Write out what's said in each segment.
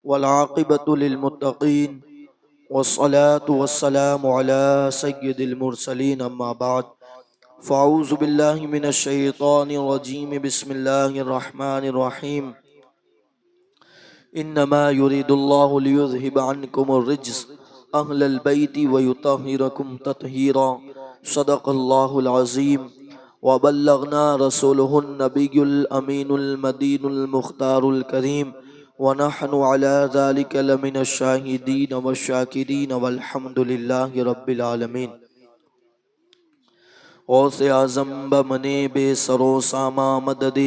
والعاقبة للمتقين والصلاة والسلام على سيد المرسلين أما بعد فأعوذ بالله من الشيطان الرجيم بسم الله الرحمن الرحيم إنما يريد الله ليذهب عنكم الرجس أهل البيت ويطهركم تطهيرا صدق الله العظيم وبلغنا رسوله النبي الأمين المدين المختار الكريم ونحن على ذلك لمن الشاهدين والشاكرين والحمد لله رب العالمين۔ غوث اعظم بمنے بے سرو ساما مدد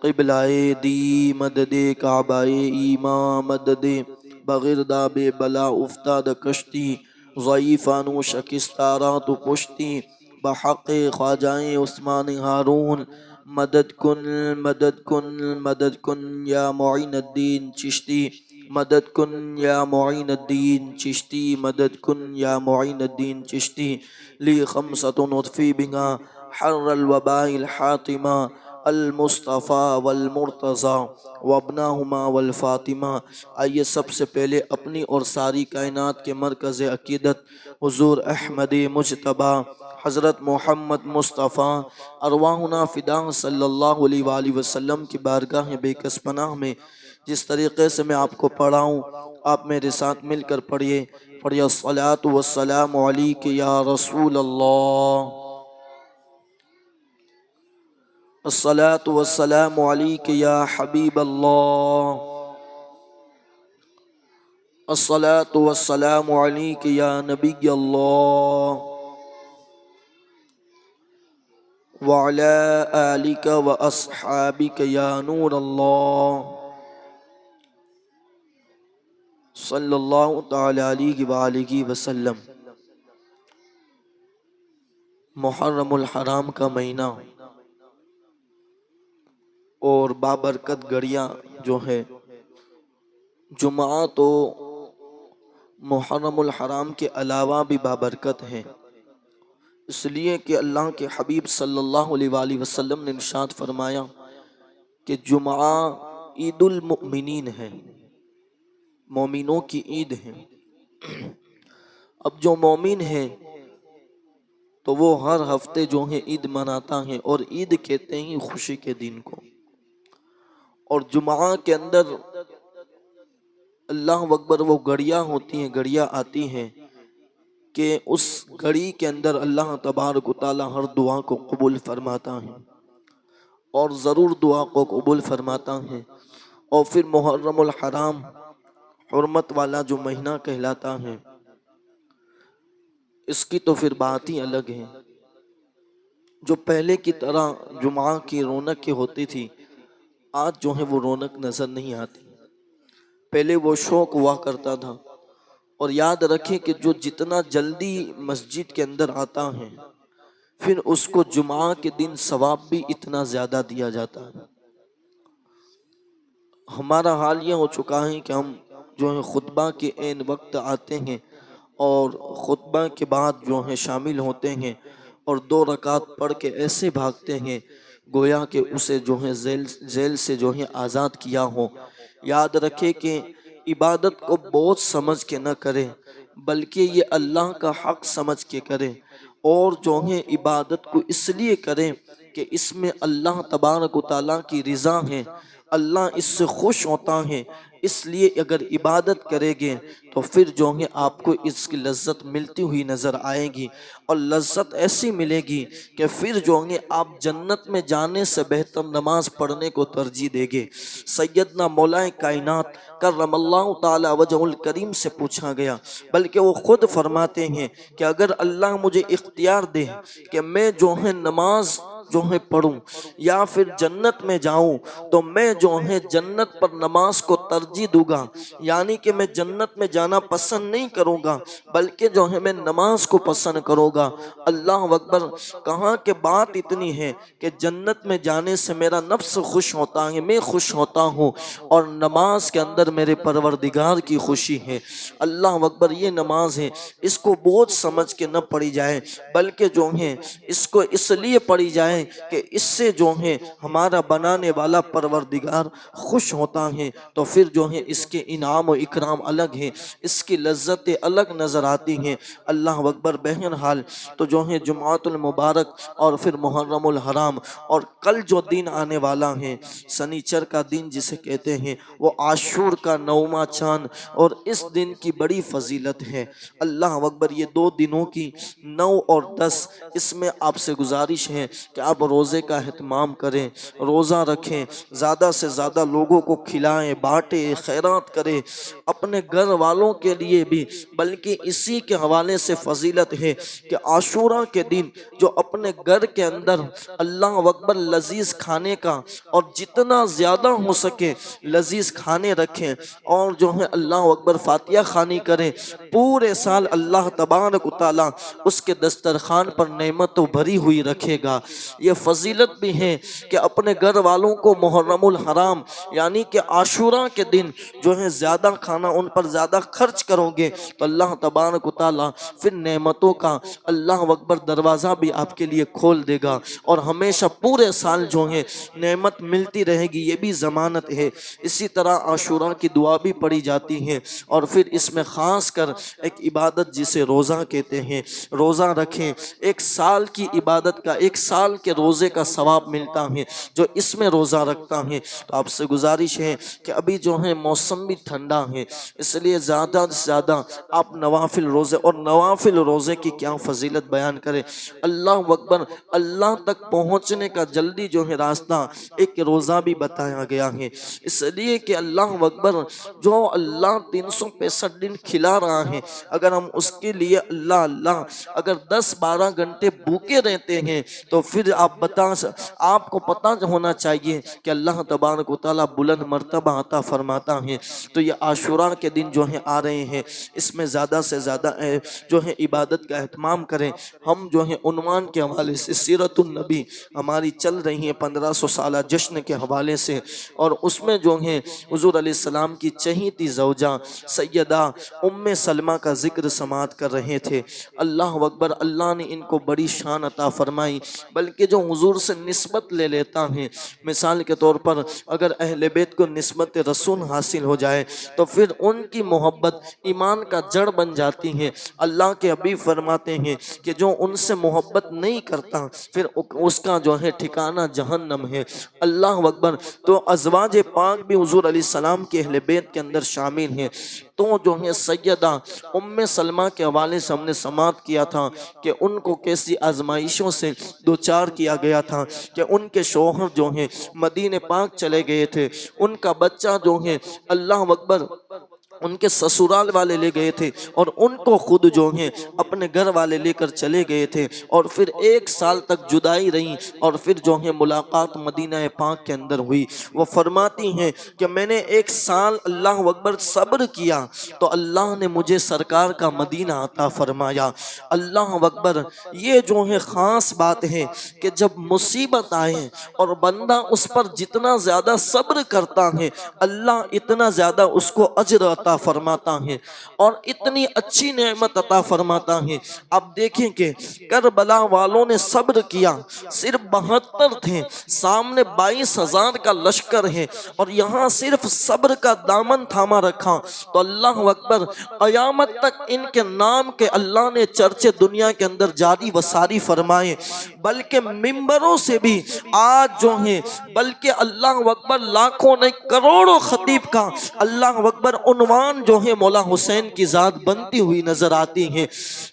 قبلہ دی مدد کعبہ ایماں مدد بغردہ بے بلا افتاد کشتی ضعیفانو شکستارا تو پشتی بحق خواجائیں عثمان ہارون مدد کن مدد کن مدد کن یا معین الدین چشتی مدد کن یا معین الدین چشتی مدد کن یا معین الدین چشتی لی خمسۃ نطفی بها حر الوباء الحاطمہ المصطفیٰ والمرتضیٰ وابناہما والفاطمہ۔ آئیے سب سے پہلے اپنی اور ساری کائنات کے مرکز عقیدت حضور احمد مجتبیٰ حضرت محمد مصطفیٰ ارواحنا فدا صلی اللہ علیہ وآلہ وسلم کی بارگاہ بے کس پناہ میں جس طریقے سے میں آپ کو پڑھاؤں آپ میرے ساتھ مل کر پڑھیے۔ الصلاۃ والسلام علیک یا رسول اللہ، الصلاۃ والسلام علیک یا حبیب اللہ، الصلاۃ والسلام علیک یا نبی اللہ، وعلی آلک و اصحابک یا نور اللہ، صلی اللہ تعالی علیہ وآلہ وسلم۔ محرم الحرام کا مہینہ اور بابرکت گھڑیاں جو ہے، جمعہ تو محرم الحرام کے علاوہ بھی بابرکت ہے، اس لیے کہ اللہ کے حبیب صلی اللہ علیہ وآلہ وسلم نے ارشاد فرمایا کہ جمعہ عید المؤمنین ہے، مومنوں کی عید ہے۔ اب جو مومن ہے تو وہ ہر ہفتے جو ہے عید مناتا ہے، اور عید کہتے ہیں خوشی کے دن کو، اور جمعہ کے اندر اللہ اکبر وہ گھڑیاں ہوتی ہیں، گھڑیاں آتی ہیں کہ اس گھڑی کے اندر اللہ تبارک و تعالی ہر دعا کو قبول فرماتا ہے، اور ضرور دعا کو قبول فرماتا ہے۔ اور پھر محرم الحرام حرمت والا جو مہینہ کہلاتا ہے، اس کی تو پھر بات ہی الگ ہے۔ جو پہلے کی طرح جمعہ کی رونق ہوتی تھی، آج جو ہے وہ رونق نظر نہیں آتی۔ پہلے وہ شوق ہوا کرتا تھا، اور یاد رکھیں کہ جو جتنا جلدی مسجد کے اندر آتا ہے، پھر اس کو جمعہ کے دن ثواب بھی اتنا زیادہ دیا جاتا ہے۔ ہمارا حال یہ ہو چکا ہے کہ ہم جو ہے خطبہ کے عین وقت آتے ہیں، اور خطبہ کے بعد جو ہے شامل ہوتے ہیں، اور 2 رکعت پڑھ کے ایسے بھاگتے ہیں گویا کہ اسے جو ہے ذیل سے جو ہے آزاد کیا ہو۔ یاد رکھے کہ عبادت کو بوجھ سمجھ کے نہ کرے، بلکہ یہ اللہ کا حق سمجھ کے کرے، اور جو ہے عبادت کو اس لیے کرے کہ اس میں اللہ تبارک و تعالیٰ کی رضا ہے، اللہ اس سے خوش ہوتا ہے۔ اس لیے اگر عبادت کرے گے تو پھر جو ہے آپ کو اس کی لذت ملتی ہوئی نظر آئے گی، اور لذت ایسی ملے گی کہ پھر جو ہے آپ جنت میں جانے سے بہتر نماز پڑھنے کو ترجیح دیں گے۔ سیدنا مولا کائنات کرم اللہ تعالی وجہ الکریم سے پوچھا گیا، بلکہ وہ خود فرماتے ہیں کہ اگر اللہ مجھے اختیار دے کہ میں جو ہے نماز جو ہے پڑھوں یا پھر جنت میں جاؤں، تو میں جو ہے جنت پر نماز کو ترجیح دوں گا، یعنی کہ میں جنت میں جانا پسند نہیں کروں گا، بلکہ جو ہے میں نماز کو پسند کروں گا۔ اللہ اکبر، کہاں کہ بات اتنی ہے کہ جنت میں جانے سے میرا نفس خوش ہوتا ہے، میں خوش ہوتا ہوں، اور نماز کے اندر میرے پروردگار کی خوشی ہے۔ اللہ اکبر، یہ نماز ہے، اس کو بوجھ سمجھ کے نہ پڑھی جائے، بلکہ جو ہے اس کو اس لیے پڑھی جائے جائے کہ اس سے جو ہے ہمارا بنانے والا پروردگار خوش ہوتا ہے، تو پھر جو ہے اس کے انعام و اکرام الگ ہیں، اس کی لذتیں الگ نظر آتی ہیں۔ اللہ اکبر۔ بہرحال تو جو ہے جمعۃ المبارک اور پھر محرم الحرام، اور کل جو دن آنے والا ہے سنیچر کا دن جسے کہتے ہیں، وہ عاشور کا 9واں چاند، اور اس دن کی بڑی فضیلت ہے۔ اللہ اکبر۔ یہ دو دنوں کی 9 اور 10، اس میں آپ سے گزارش ہے کہ آپ روزے کا اہتمام کریں، روزہ رکھیں، زیادہ سے زیادہ لوگوں کو کھلائیں، بانٹیں، خیرات کریں، اپنے گھر والوں کے لیے بھی۔ بلکہ اسی کے حوالے سے فضیلت ہے کہ عاشورہ کے دن جو اپنے گھر کے اندر اللہ اکبر لذیذ کھانے کا، اور جتنا زیادہ ہو سکے لذیذ کھانے رکھیں، اور جو ہے اللہ اکبر فاتحہ خوانی کریں، پورے سال اللہ تبارک و تعالیٰ اس کے دسترخوان پر نعمتوں بھری ہوئی رکھے گا۔ یہ فضیلت بھی ہے کہ اپنے گھر والوں کو محرم الحرام یعنی کہ عاشورہ کے دن جو ہے زیادہ کھانا، ان پر زیادہ خرچ کرو گے تو اللہ تبارک و تعالیٰ پھر نعمتوں کا اللہ اکبر دروازہ بھی آپ کے لیے کھول دے گا، اور ہمیشہ پورے سال جو ہے نعمت ملتی رہے گی، یہ بھی ضمانت ہے۔ اسی طرح عاشورہ کی دعا بھی پڑھی جاتی ہے، اور پھر اس میں خاص کر ایک عبادت جسے روزہ کہتے ہیں، روزہ رکھیں۔ ایک سال کی عبادت کا، ایک سال کے روزے کا ثواب ملتا ہے جو اس میں روزہ رکھتا ہے۔ تو آپ سے گزارش ہے کہ ابھی جو ہے موسم بھی ٹھنڈا ہے، اس لیے زیادہ سے زیادہ آپ نوافل روزے، اور نوافل روزے کی کیا فضیلت بیان کریں۔ اللہ اکبر۔ اللہ تک پہنچنے کا جلدی جو ہے راستہ ایک روزہ بھی بتایا گیا ہے، اس لیے کہ اللہ اکبر جو اللہ 365 دن کھلا رہا ہے، اگر ہم اس کے لیے اللہ اللہ اگر 10-12 گھنٹے بھوکے رہتے ہیں تو پھر آپ کو پتہ ہونا چاہیے کہ اللہ تبارک و تعالیٰ بلند مرتبہ عطا فرماتا ہے۔ تو یہ عاشورہ کے دن جو ہیں آ رہے ہیں، اس میں زیادہ سے زیادہ جو ہے عبادت کا اہتمام کریں۔ ہم جو ہے عنوان کے حوالے سے سیرت النبی ہماری چل رہی ہے 1500 سالہ جشن کے حوالے سے، اور اس میں جو ہے حضور علیہ السلام کی چہیتی زوجہ سیدہ ام سلمہ کا ذکر سماعت کر رہے تھے۔ اللہ اکبر۔ اللہ نے ان کو بڑی شان عطا فرمائی، بلکہ جو حضور سے نسبت لے لیتا ہے، مثال کے طور پر اگر اہل بیت کو نسبت رسول حاصل ہو جائے تو پھر ان کی محبت ایمان کا جڑ بن جاتی ہے۔ اللہ کے حبیب فرماتے ہیں کہ جو ان سے محبت نہیں کرتا پھر اس کا جو ہے ٹھکانہ جہنم ہے۔ اللہ اکبر۔ تو ازواج پاک بھی حضور علیہ السلام کے اہل بیت کے اندر شامل ہیں۔ تو جو ہے سیدہ ام سلمہ کے حوالے سے ہم نے سماعت کیا تھا کہ ان کو کیسی آزمائشوں سے دوچار کیا گیا تھا کہ ان کے شوہر جو ہیں مدینے پاک چلے گئے تھے، ان کا بچہ جو ہے اللہ اکبر ان کے سسرال والے لے گئے تھے، اور ان کو خود جو ہیں اپنے گھر والے لے کر چلے گئے تھے، اور پھر 1 سال تک جدائی رہی، اور پھر جو ہے ملاقات مدینہ پاک کے اندر ہوئی۔ وہ فرماتی ہیں کہ میں نے 1 سال اللہ اکبر صبر کیا تو اللہ نے مجھے سرکار کا مدینہ عطا فرمایا۔ اللہ اکبر۔ یہ جو ہے خاص بات ہے کہ جب مصیبت آئے اور بندہ اس پر جتنا زیادہ صبر کرتا ہے اللہ اتنا زیادہ اس کو اجر عطا فرماتا ہے، اور اتنی اچھی نعمت عطا فرماتا ہے۔ آپ دیکھیں کہ کربلا والوں نے صبر کیا، صرف 72 تھے، سامنے 22,000 کا لشکر ہے، اور یہاں صرف صبر کا دامن تھاما رکھا تو اللہ اکبر قیامت تک ان کے نام کے اللہ نے چرچے دنیا کے اندر جاری و ساری فرمائے، بلکہ ممبروں سے بھی آج جو ہیں بلکہ اللہ اکبر لاکھوں نہیں کروڑوں خطیب کا اللہ اکبر عنوان جو ہے مولا حسین کی ذات بنتی ہوئی نظر آتی ہے۔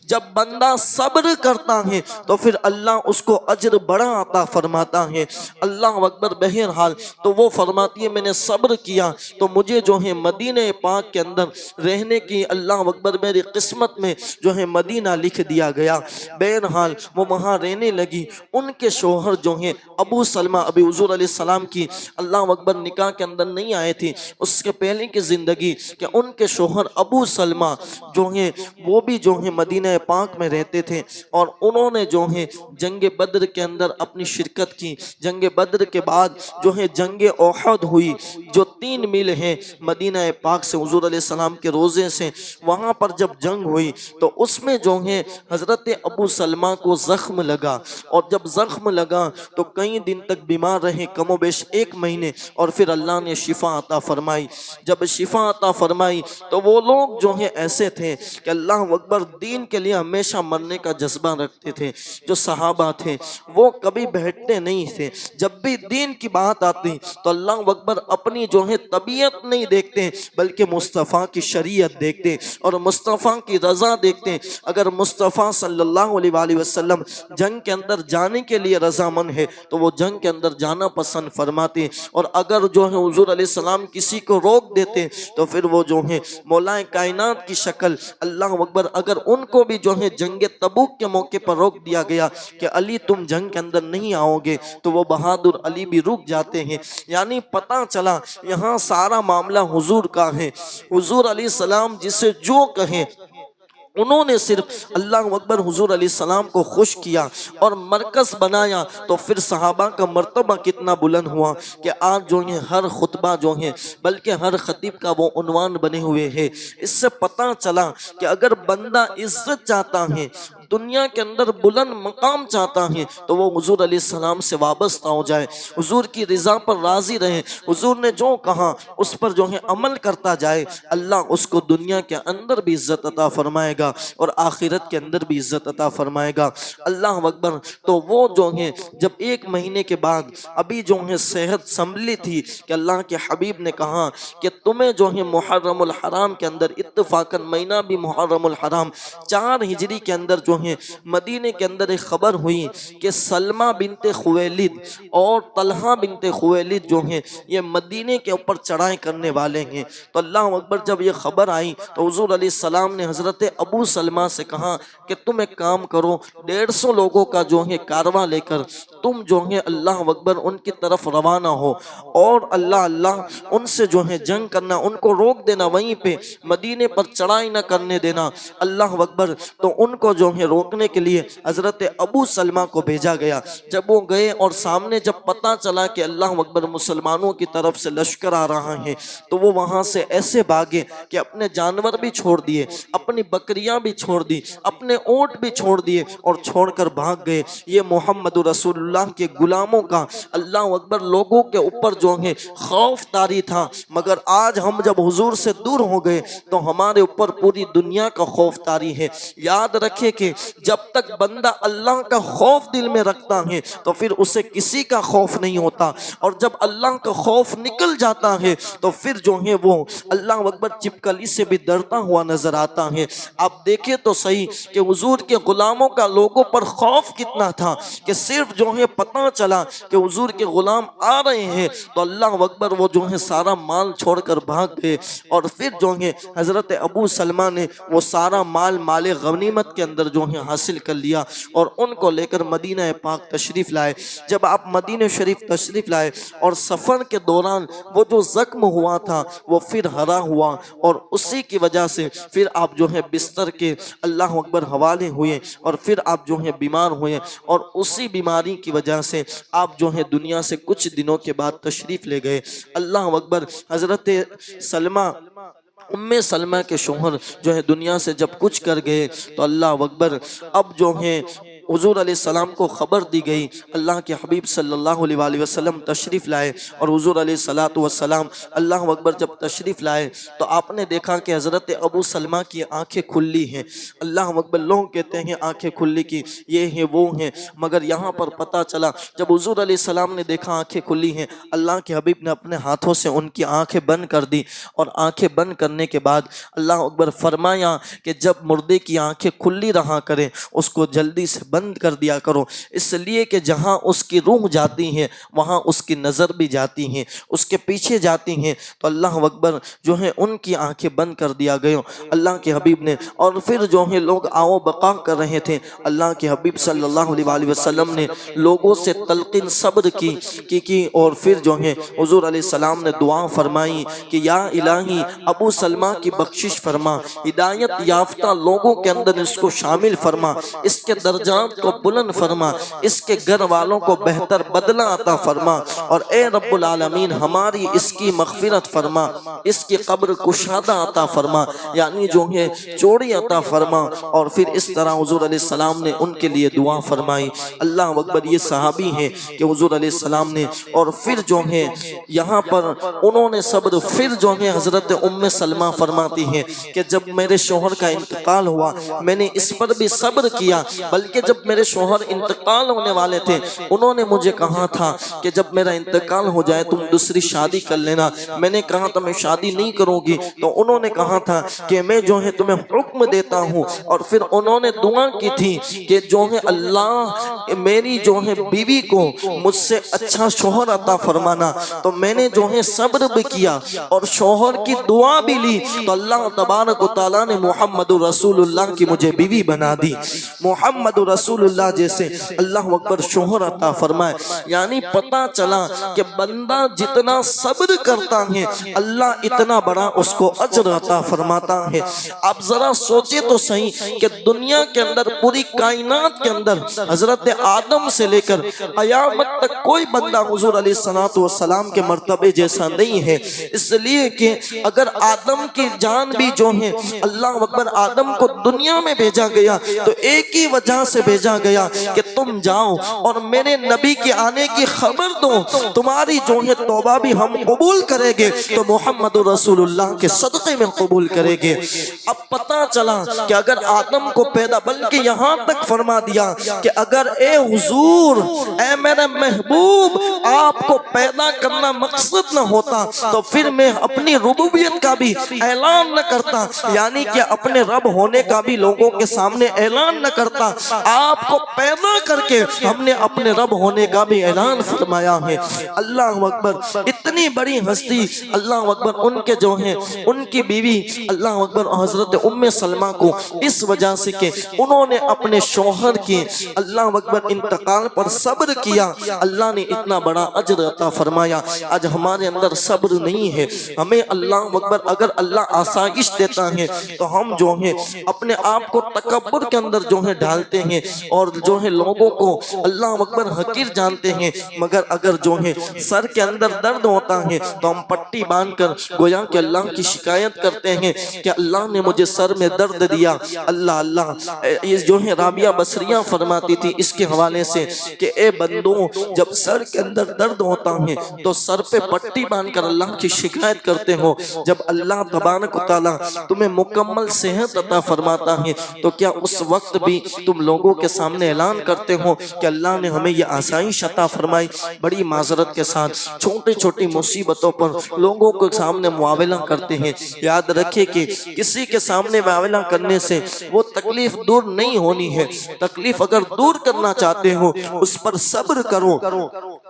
جب بندہ صبر کرتا ہے تو پھر اللہ اس کو اجر بڑا عطا فرماتا ہے۔ اللہ اکبر۔ بہرحال تو وہ فرماتی ہے میں نے صبر کیا تو مجھے جو ہے مدینہ پاک کے اندر رہنے کی اللہ اکبر میری قسمت میں جو ہے مدینہ لکھ دیا گیا۔ بہرحال وہ وہاں رہنے لگی۔ ان کے شوہر جو ہیں ابو سلمہ ابھی حضور علیہ السلام کی اللہ اکبر نکاح کے اندر نہیں آئے تھے، اس کے پہلے کی زندگی کہ ان کے شوہر ابو سلمہ جو ہیں وہ بھی جو ہیں مدینہ پاک میں رہتے تھے، اور انہوں نے جو ہیں جنگ بدر کے اندر اپنی شرکت کی۔ جنگ بدر کے بعد جو ہے جنگ احد ہوئی، جو 3 میل ہے مدینہ پاک سے، حضور علیہ السلام کے روزے سے، وہاں پر جب جنگ ہوئی تو اس میں جو ہے حضرت ابو سلمہ کو زخم لگا، اور جب زخم لگا تو کئی دن تک بیمار رہے، کم و بیش 1 مہینے، اور پھر اللہ نے شفا عطا فرمائی۔ جب شفا عطا فرمائی تو وہ لوگ جو ہیں ایسے تھے کہ اللہ اکبر دین کے لیے ہمیشہ مرنے کا جذبہ رکھتے تھے۔ جو صحابہ تھے وہ کبھی بیٹھتے نہیں تھے، جب بھی دین کی بات آتی تو اللہ اکبر اپنی جو ہے طبیعت نہیں دیکھتے بلکہ مصطفیٰ کی شریعت دیکھتے اور مصطفیٰ کی رضا دیکھتے۔ اگر مصطفیٰ صلی اللہ علیہ وآلہ وسلم جنگ کے اندر جانے کے لیے رضامند ہے تو وہ جنگ کے اندر جانا پسند فرماتے، اور اگر جو ہے حضور علیہ السلام کسی کو روک دیتے تو پھر وہ جو ہے مولا کائنات کی شکل اللہ اکبر، اگر ان کو بھی جو ہے جنگ تبوک کے موقع پر روک دیا گیا کہ علی تم جنگ کے اندر نہیں آؤ گے، تو وہ بہادر علی بھی رک جاتے ہیں۔ یعنی پتہ چلا یہاں سارا معاملہ حضور کا ہے، حضور علیہ السلام جسے جو کہیں، انہوں نے صرف اللہ اکبر حضور علیہ السلام کو خوش کیا اور مرکز بنایا، تو پھر صحابہ کا مرتبہ کتنا بلند ہوا کہ آج جو ہے ہر خطبہ جو ہے بلکہ ہر خطیب کا وہ عنوان بنے ہوئے ہے۔ اس سے پتہ چلا کہ اگر بندہ عزت چاہتا ہے، دنیا کے اندر بلند مقام چاہتا ہے، تو وہ حضور علیہ السلام سے وابستہ ہو جائے، حضور کی رضا پر راضی رہے، حضور نے جو کہا اس پر جو ہے عمل کرتا جائے، اللہ اس کو دنیا کے اندر بھی عزت عطا فرمائے گا اور آخرت کے اندر بھی عزت عطا فرمائے گا۔ اللہ اکبر۔ تو وہ جو ہیں جب 1 مہینے کے بعد ابھی جو ہے صحت سنبھلی تھی کہ اللہ کے حبیب نے کہا کہ تمہیں جو ہے محرم الحرام کے اندر، اتفاقاً مہینہ بھی محرم الحرام 4 ہجری کے اندر جو ہیں مدینے کے اندر ایک خبر ہوئی کہ سلمہ بنت خویلد اور طلحہ بنت خویلد جو ہیں یہ مدینے کے اوپر چڑھائی کرنے والے ہیں۔ تو اللہ اکبر جب یہ خبر آئی تو حضور علیہ السلام نے حضرت ابو سلمہ سے کہا کہ تم ایک کام کرو، 150 لوگوں کا جو ہے کارواں لے کر تم جو ہے اللہ اکبر ان کی طرف روانہ ہو، اور اللہ ان سے جو ہے جنگ کرنا، ان کو روک دینا، وہیں پہ مدینے پر چڑھائی نہ کرنے دینا۔ اللہ اکبر۔ تو ان کو جو ہے روکنے کے لیے حضرت ابو سلمہ کو بھیجا گیا۔ جب وہ گئے اور سامنے جب پتہ چلا کہ اللہ اکبر مسلمانوں کی طرف سے لشکر آ رہا ہے، تو وہ وہاں سے ایسے بھاگے کہ اپنے جانور بھی چھوڑ دیے، اپنی بکریاں بھی چھوڑ دی، اپنے اونٹ بھی چھوڑ دیے اور چھوڑ کر بھاگ گئے۔ یہ محمد رسول اللہ کے غلاموں کا اللہ اکبر لوگوں کے اوپر جو ہے خوف طاری تھا، مگر آج ہم جب حضور سے دور ہو گئے تو ہمارے اوپر پوری دنیا کا خوف طاری ہے۔ یاد رکھے کہ جب تک بندہ اللہ کا خوف دل میں رکھتا ہے تو پھر اسے کسی کا خوف نہیں ہوتا، اور جب اللہ کا خوف نکل جاتا ہے تو پھر جو ہے وہ اللہ اکبر چپکلی سے بھی ڈرتا ہوا نظر آتا ہے۔ آپ دیکھیں تو صحیح کہ حضور کے غلاموں کا لوگوں پر خوف کتنا تھا کہ صرف جو ہے پتہ چلا کہ حضور کے غلام آ رہے ہیں تو اللہ اکبر وہ جو ہے سارا مال چھوڑ کر بھاگ گئے، اور پھر جو ہے حضرت ابو سلمہ نے وہ سارا مال غنیمت کے اندر جو ہے حاصل کر لیا اور ان کو لے کر مدینہ پاک تشریف لائے۔ جب آپ مدینہ شریف تشریف لائے اور سفر کے دوران وہ جو زخم ہوا تھا وہ پھر ہرا ہوا، اور اسی کی وجہ سے پھر آپ جو ہے بستر کے اللہ اکبر حوالے ہوئے، اور پھر آپ جو ہے بیمار ہوئے، اور اسی بیماری کی وجہ سے آپ جو ہے دنیا سے کچھ دنوں کے بعد تشریف لے گئے۔ اللہ اکبر۔ حضرت سلمہ سلمہ کے شوہر جو ہے دنیا سے جب کچھ کر گئے تو اللہ اکبر اب جو ہے حضور علیہ السلام کو خبر دی گئی، اللہ کے حبیب صلی اللہ علیہ وآلہ وسلم تشریف لائے، اور حضور علیہ السلام اللہ اکبر جب تشریف لائے تو آپ نے دیکھا کہ حضرت ابو سلمہ کی آنکھیں کھلی ہیں۔ اللہ اکبر۔ لوگ کہتے ہیں آنکھیں کھلی کی یہ ہیں وہ ہیں، مگر یہاں پر پتہ چلا جب حضور علیہ السلام نے دیکھا آنکھیں کھلی ہیں، اللہ کے حبیب نے اپنے ہاتھوں سے ان کی آنکھیں بند کر دی، اور آنکھیں بند کرنے کے بعد اللہ اکبر فرمایا کہ جب مردے کی آنکھیں کھلی رہا کریں اس کو جلدی سے بند بند کر دیا کرو، اس لیے کہ جہاں اس کی روح جاتی ہے وہاں اس کی نظر بھی جاتی ہیں، اس کے پیچھے جاتی ہیں، تو اللہ اکبر جو ہے ان کی آنکھیں بند کر دیا گئے اللہ کے حبیب نے۔ اور پھر جو ہے لوگ آؤ بقا کر رہے تھے، اللہ کے حبیب صلی اللہ علیہ وآلہ وسلم نے لوگوں سے تلقین صبر کی اور پھر جو ہے حضور علیہ السلام نے دعا فرمائی کہ یا الہی ابو سلمہ کی بخشش فرما، ہدایت یافتہ لوگوں کے اندر اس کو شامل فرما، اس کے درجات کو بلند فرما، اس کے گھر والوں کو بہتر بدلہ عطا فرما، اور اے رب العالمین ہماری اس کی مغفرت فرما، اس کی قبر کشادہ عطا فرما، یعنی جو ہے چوڑی عطا فرما۔ اور پھر اس طرح حضور علیہ السلام نے ان کے لیے دعا فرمائی۔ اللہ اکبر، یہ صحابی ہیں کہ حضور علیہ السلام نے، اور پھر جو ہے یہاں پر انہوں نے صبر، پھر جو ہے حضرت ام سلمہ فرماتی ہیں کہ جب میرے شوہر کا انتقال ہوا میں نے اس پر بھی صبر کیا، بلکہ جب میرے شوہر انتقال ہونے والے تھے انہوں نے مجھے کہا تھا کہ جب میرا انتقال ہو جائے تم دوسری شادی کر لینا، میں نے کہا تھا میں شادی نہیں کروں گی، تو انہوں نے کہا تھا کہ میں جو ہے تمہیں حکم دیتا ہوں، اور پھر انہوں نے دعا کی تھی کہ جو ہے اللہ میری جو ہے بیوی کو مجھ سے اچھا شوہر عطا فرمانا، تو میں نے جو ہے صبر بھی کیا اور شوہر کی دعا بھی لی، تو اللہ تبارک و تعالیٰ نے محمد رسول اللہ کی مجھے بیوی بنا دی، محمد رسول اللہ جیسے اللہ اکبر شوہر عطا فرمائے۔ یعنی پتہ چلا کہ بندہ جتنا صبر کرتا ہے اللہ اتنا بڑا اس کو اجر عطا فرماتا ہے۔ آپ ذرا سوچے تو صحیح کہ دنیا کے اندر، پوری کائنات کے اندر حضرت آدم سے لے کر قیامت تک کوئی بندہ حضور علیہ السلام کے مرتبے جیسا نہیں ہے، اس لیے کہ اگر آدم کی جان بھی جو ہے اللہ اکبر آدم کو دنیا میں بھیجا گیا تو ایک ہی وجہ سے بھیجا گیا کہ تم جاؤ اور میرے نبی کے آنے کی خبر دو، تمہاری جو ہے توبہ بھی ہم قبول کریں گے تو محمد رسول اللہ کے صدقے میں قبول کریں گے۔ اب پتہ چلا کہ اگر آدم کو پیدا، بلکہ یہاں تک فرما دیا کہ اگر اے حضور، اے میرے محبوب، آپ کو پیدا کرنا مقصد نہ ہوتا تو پھر میں اپنی ربوبیت کا بھی اعلان نہ کرتا، یعنی کہ اپنے رب ہونے کا بھی لوگوں کے سامنے اعلان نہ کرتا، آپ کو پیدا کر کے ہم نے اپنے رب ہونے کا بھی اعلان فرمایا ہے۔ اللہ اکبر، اتنی بڑی ہستی، اللہ اکبر، ان کے جو ہیں ان کی بیوی اللہ اکبر حضرت ام سلمہ کو اس وجہ سے کہ انہوں نے اپنے شوہر کے اللہ اکبر انتقال پر صبر کیا، اللہ نے اتنا بڑا اجر عطا فرمایا۔ آج ہمارے اندر صبر نہیں ہے، ہمیں اللہ اکبر اگر اللہ آسائش دیتا ہے تو ہم جو ہیں اپنے آپ کو تکبر کے اندر جو ہے ڈالتے ہیں اور جو ہے لوگوں کو اللہ اکبر حقیر جانتے ہیں، مگر اگر جو ہے سر کے اندر درد ہوتا ہے تو ہم پٹی باندھ کر گویا کہ اللہ کی شکایت کرتے ہیں کہ اللہ نے مجھے سر میں درد دیا۔ اللہ اللہ، یہ جو ہے رابعہ بصریہ فرماتی تھی اس کے حوالے سے کہ اے بندوں، جب سر کے اندر درد ہوتا ہے تو سر پہ پٹی باندھ کر اللہ کی شکایت کرتے ہو، جب اللہ تبارک و تعالیٰ تمہیں مکمل صحت عطا فرماتا ہے تو کیا اس وقت بھی تم لوگوں کے سامنے اعلان کرتے ہو کہ اللہ نے ہمیں یہ آسائش عطا فرمائی؟ بڑی معذرت کے ساتھ چھوٹی چھوٹی مصیبتوں پر لوگوں کے سامنے معاولہ کرتے ہیں۔ یاد رکھے کہ کسی کے سامنے معاولہ کرنے سے وہ تکلیف دور نہیں ہونی ہے، تکلیف اگر دور کرنا چاہتے ہو اس پر صبر کرو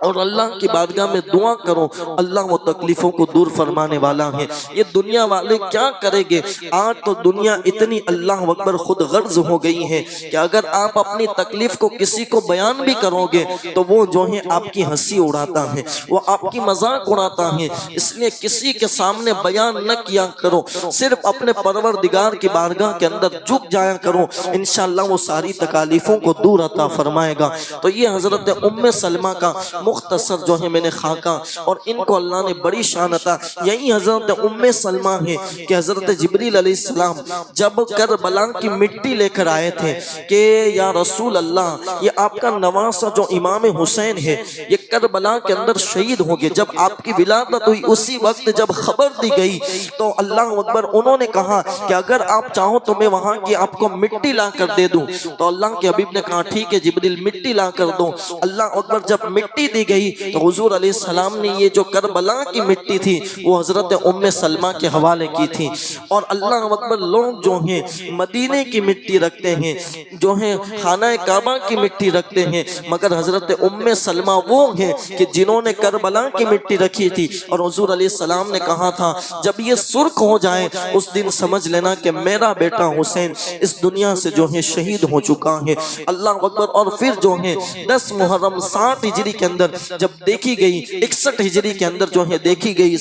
اور اللہ کی بارگاہ میں دعا کرو، اللہ وہ تکلیفوں کو دور فرمانے والا ہے۔ یہ دنیا والے کیا کریں گے؟ آج تو دنیا اتنی اللہ اکبر خود غرض ہو گئی ہے کہ اگر آپ اپنی تکلیف کو کسی کو بیان بھی کرو گے تو وہ جو ہے آپ کی ہنسی اڑاتا ہے، وہ آپ کی مذاق اڑاتا ہے، اس لیے کسی کے سامنے بیان نہ کیا کرو، صرف اپنے پروردگار کی بارگاہ کے اندر جھک جایا کرو، انشاءاللہ وہ ساری تکالیفوں کو دور عطا فرمائے گا۔ تو یہ حضرت ام سلمہ کا مختصر جو ہے میں نے خاکہ، اور ان کو اللہ نے بڑی شان عطا، یہی حضرت ام سلمہ ہے کہ حضرت جبریل علیہ السلام جب کربلا کی مٹی لے کر آئے تھے کہ یا رسول اللہ، یہ آپ کا نواسہ جو امام حسین ہے یہ کربلا کے اندر شہید ہو گئے، جب آپ کی ولادت ہوئی اسی وقت جب خبر دی گئی تو اللہ اکبر انہوں نے کہا کہ اگر آپ چاہو تو میں وہاں کی آپ کو مٹی لا کر دے دوں، تو اللہ کے حبیب نے کہا ٹھیک ہے جبریل مٹی لا کر دو۔ اللہ اکبر جب مٹی دی گئی تو حضور علیہ السلام نے یہ جو کربلا کی مٹی تھی وہ حضرت ام سلمہ کے حوالے کی تھی۔ اور اللہ اکبر، لوگ جو ہیں مدینے کی مٹی رکھتے ہیں، جو ہیں خانہ کعبہ کی مٹی رکھتے ہیں، مگر حضرت ام سلمہ وہ ہیں کہ جنہوں نے کربلا کی مٹی رکھی تھی۔ اور حضور علیہ السلام نے کہا تھا جب یہ سرخ ہو جائے اس دن سمجھ لینا کہ میرا بیٹا حسین اس دنیا سے جو ہے شہید ہو چکا ہے۔ اللہ اکبر۔ اور پھر جو ہے 10 محرم 60 ہجری کے اندر جب دیکھی گئی، 61 ہجری کے اندر جو ہے دیکھی گئی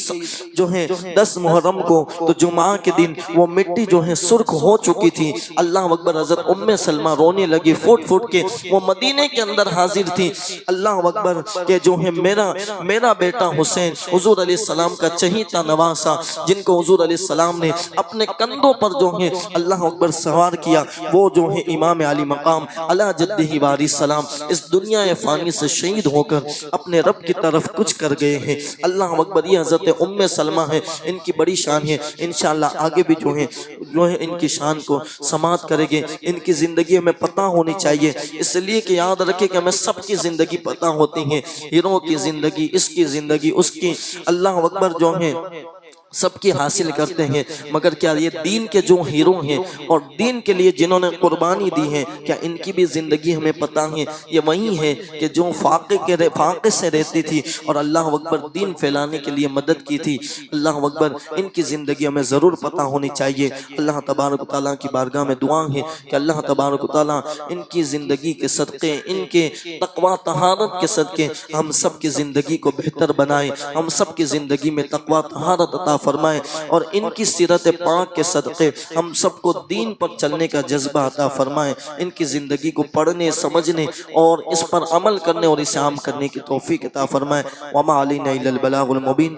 جو ہے 10 محرم کو، تو جمعہ کے دن وہ مٹی جو ہے سرخ ہو چکی تھی۔ اللہ اکبر۔ حضرت ام سلمہ رونے لگی پھوٹ پھوٹ کے، وہ مدینے کے اندر حاضر تھی۔ اللہ اکبر کہ جو ہے میرا بیٹا حسین حضور علیہ السلام کا چہیتا نواسا، جن کو حضور علیہ السلام نے اپنے کندھوں پر جو ہے اللہ اکبر سوار کیا، وہ جو ہے امام علی مقام علی جدہ واری السلام اس دنیا فانی سے شہید ہو کر اپنے رب کی طرف کچھ کر گئے ہیں۔ اللہ اکبر۔ یہ حضرت ام سلمہ ہے، ان کی بڑی شان ہے، انشاءاللہ آگے بھی جو ہے ان کی شان کو سماعت کریں گے۔ ان کی زندگی ہمیں پتہ ہونی چاہیے، اس لیے کہ یاد رکھیں کہ ہمیں سب کی زندگی پتہ ہوتی ہیں، ہیروں کی زندگی، اس کی زندگی، اس کی، اللہ اکبر، جو ہے سب کی حاصل کرتے ہیں، مگر کیا یہ دین کے جو ہیرو ہیں اور دین کے لیے جنہوں نے قربانی دی ہے، کیا ان کی بھی زندگی ہمیں پتہ ہے؟ یہ وہی ہے کہ جو فاقے سے رہتی تھی اور اللہ اکبر دین پھیلانے کے لیے مدد کی تھی۔ اللہ اکبر۔ ان کی زندگی ہمیں ضرور پتہ ہونی چاہیے۔ اللہ تبارک و تعالیٰ کی بارگاہ میں دعا ہے کہ اللہ تبارک و تعالیٰ ان کی زندگی کے صدقے، ان کے تقوی طہارت کے صدقے ہم سب کی زندگی کو بہتر بنائے، ہم سب کی زندگی میں تقوی طہارت عطا فرمائے، اور ان کی سیرت پاک کے صدقے ہم سب کو دین پر چلنے کا جذبہ عطا فرمائے، ان کی زندگی کو پڑھنے، سمجھنے اور اس پر عمل کرنے اور اسے عام کرنے کی توفیق عطا فرمائے۔ وما علینا الا البلاغ المبین۔